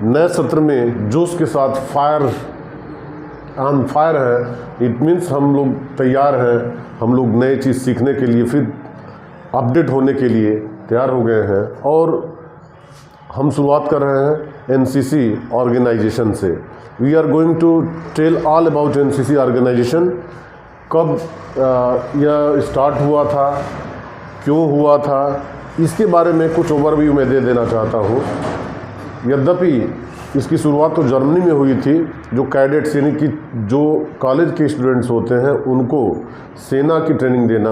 नए सत्र में जोश के साथ ऑन फायर है। इट मीन्स हम लोग तैयार हैं, हम लोग नए चीज़ सीखने के लिए, फिर अपडेट होने के लिए तैयार हो गए हैं। और हम शुरुआत कर रहे हैं एनसीसी ऑर्गेनाइजेशन से। We are going to tell all about NCC organization. कब यह स्टार्ट हुआ था, क्यों हुआ था, इसके बारे में कुछ ओवरव्यू मैं दे देना चाहता हूँ। यद्यपि इसकी शुरुआत तो जर्मनी में हुई थी। जो कैडेट्स यानी कि जो कॉलेज के स्टूडेंट्स होते हैं उनको सेना की ट्रेनिंग देना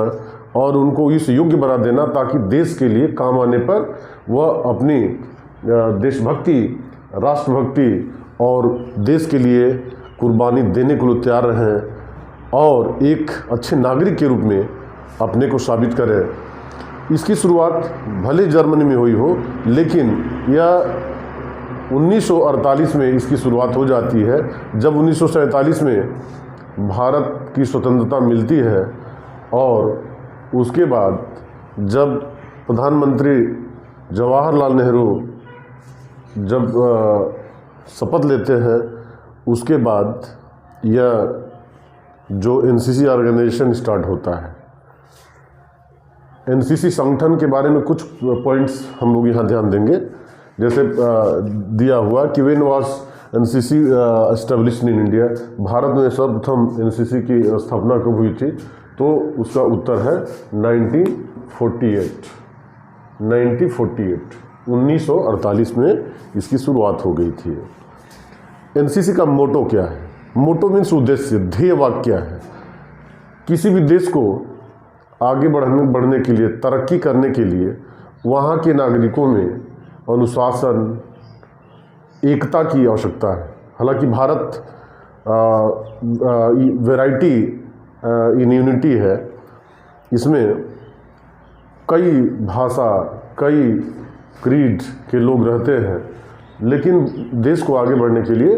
और उनको इस योग्य बना देना ताकि देश के लिए काम आने पर वह अपनी देशभक्ति, राष्ट्रभक्ति और देश के लिए कुर्बानी देने के लिए तैयार रहें और एक अच्छे नागरिक के रूप में अपने को साबित करें। इसकी शुरुआत भले जर्मनी में हुई हो, लेकिन यह 1948 में इसकी शुरुआत हो जाती है, जब 1947 में भारत की स्वतंत्रता मिलती है। और उसके बाद जब प्रधानमंत्री जवाहरलाल नेहरू जब शपथ लेते हैं, उसके बाद यह जो एनसीसी ऑर्गेनाइजेशन स्टार्ट होता है। एनसीसी संगठन के बारे में कुछ पॉइंट्स हम लोग यहाँ ध्यान देंगे। जैसे दिया हुआ कि when was NCC established in India, Bharat में सर्वप्रथम एनसीसी की स्थापना कब हुई थी, तो उसका उत्तर है 1948। 1948 में इसकी शुरुआत हो गई थी। एनसीसी का मोटो क्या है? मोटो मीन्स उद्देश्य, ध्येय वाक्य क्या है? किसी भी देश को आगे बढ़ने के लिए, तरक्की करने के लिए वहाँ के नागरिकों में अनुशासन, एकता की आवश्यकता है। हालांकि भारत वैरायटी इन यूनिटी है, इसमें कई भाषा, कई क्रीड के लोग रहते हैं, लेकिन देश को आगे बढ़ने के लिए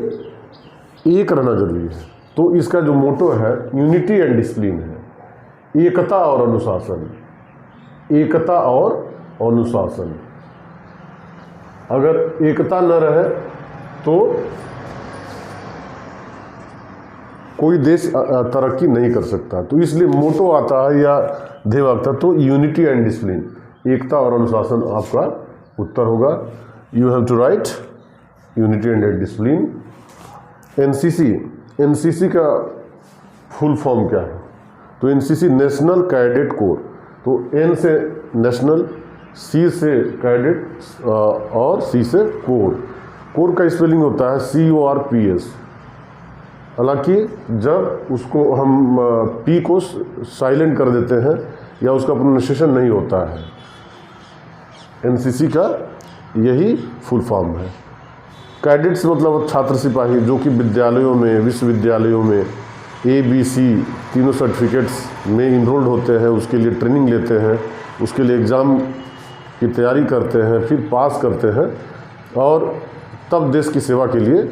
एक रहना जरूरी है। तो इसका जो मोटो है यूनिटी एंड डिसिप्लिन है, एकता और अनुशासन। एकता और अनुशासन। अगर एकता न रहे तो कोई देश तरक्की नहीं कर सकता। तो इसलिए मोटो आता है या ध्येय वाक्य, तो यूनिटी एंड डिसिप्लिन, एकता और अनुशासन आपका उत्तर होगा। You have to write unity and discipline. NCC का फुल फॉर्म क्या है? तो एनसीसी नेशनल कैडेट कोर। तो एन से नेशनल, सी से कैडेट और सी से कोर। कोर का स्पेलिंग होता है CORPS। हालांकि जब उसको हम पी को साइलेंट कर देते हैं या उसका प्रोनाउंसिएशन नहीं होता है। एनसीसी का यही फुल फॉर्म है। कैडेट्स मतलब छात्र सिपाही, जो कि विद्यालयों में, विश्वविद्यालयों में ABC तीनों सर्टिफिकेट्स में इनरोल्ड होते हैं, उसके लिए ट्रेनिंग लेते हैं, उसके लिए एग्ज़ाम की तैयारी करते हैं, फिर पास करते हैं और तब देश की सेवा के लिए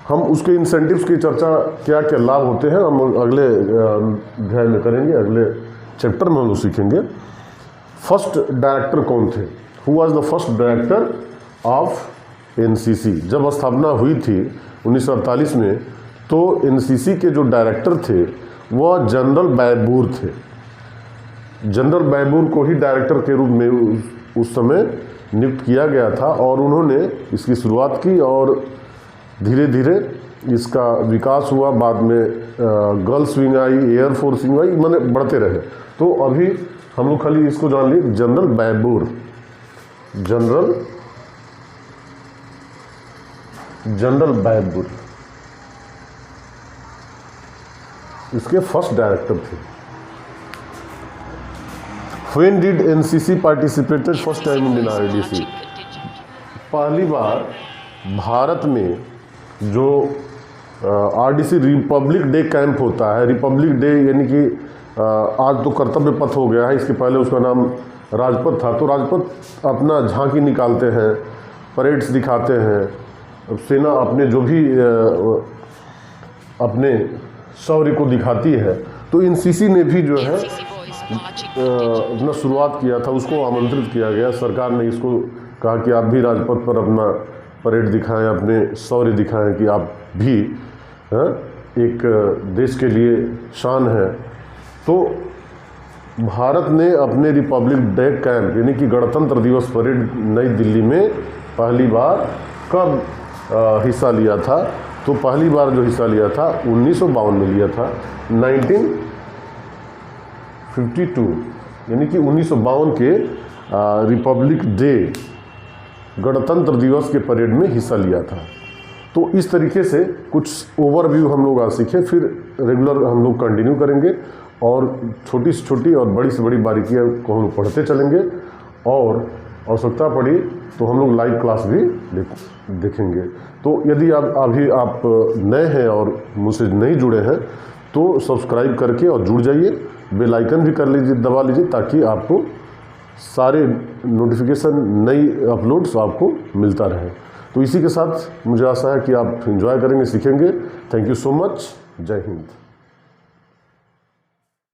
हम उसके इंसेंटिव्स की चर्चा, क्या क्या लाभ होते हैं, हम अगले अध्याय में करेंगे, अगले चैप्टर में हम सीखेंगे। फर्स्ट डायरेक्टर कौन थे? Who was the first director of NCC? जब स्थापना हुई थी 1948 में, तो एनसीसी के जो डायरेक्टर थे वह जनरल बैबूर थे। जनरल बैबूर को ही डायरेक्टर के रूप में उस समय नियुक्त किया गया था और उन्होंने इसकी शुरुआत की और धीरे धीरे इसका विकास हुआ। बाद में गर्ल्स विंग आई, एयरफोर्स विंग आई, माने बढ़ते रहे। तो अभी हम लोग खाली इसको जान लिए, जनरल बैबूर। जनरल बैबूर इसके फर्स्ट डायरेक्टर थे। When did NCC participated first time in RDC? पहली बार भारत में जो RDC रिपब्लिक डे कैंप होता है, रिपब्लिक डे यानी कि आज तो कर्तव्य पथ हो गया है, इसके पहले उसका नाम राजपथ था। तो राजपथ अपना झांकी निकालते हैं, परेड्स दिखाते हैं, सेना अपने जो भी अपने शौर्य को दिखाती है। तो एनसीसी ने भी जो है अपना शुरुआत किया था, उसको आमंत्रित किया गया। सरकार ने इसको कहा कि आप भी राजपथ पर अपना परेड दिखाएं, अपने शौर्य दिखाएं कि आप भी एक देश के लिए शान है। तो भारत ने अपने रिपब्लिक डे कैंप यानी कि गणतंत्र दिवस परेड नई दिल्ली में पहली बार कब हिस्सा लिया था? तो पहली बार जो हिस्सा लिया था 1952 में लिया था, 1952, यानी कि 1952 के रिपब्लिक डे गणतंत्र दिवस के परेड में हिस्सा लिया था। तो इस तरीके से कुछ ओवरव्यू हम लोग आज सीखे, फिर रेगुलर हम लोग कंटिन्यू करेंगे और छोटी से छोटी और बड़ी से बड़ी बारीकियाँ को हम पढ़ते चलेंगे, और आवश्यकता पड़ी तो हम लोग लाइव क्लास भी देखेंगे। तो यदि आप नए हैं और मुझसे नहीं जुड़े हैं तो सब्सक्राइब करके और जुड़ जाइए, बेल आइकन भी कर लीजिए, दबा लीजिए, ताकि आपको सारे नोटिफिकेशन नई अपलोड्स आपको मिलता रहे। तो इसी के साथ मुझे आशा है कि आप एंजॉय करेंगे, सीखेंगे। Thank you so much. जय हिंद।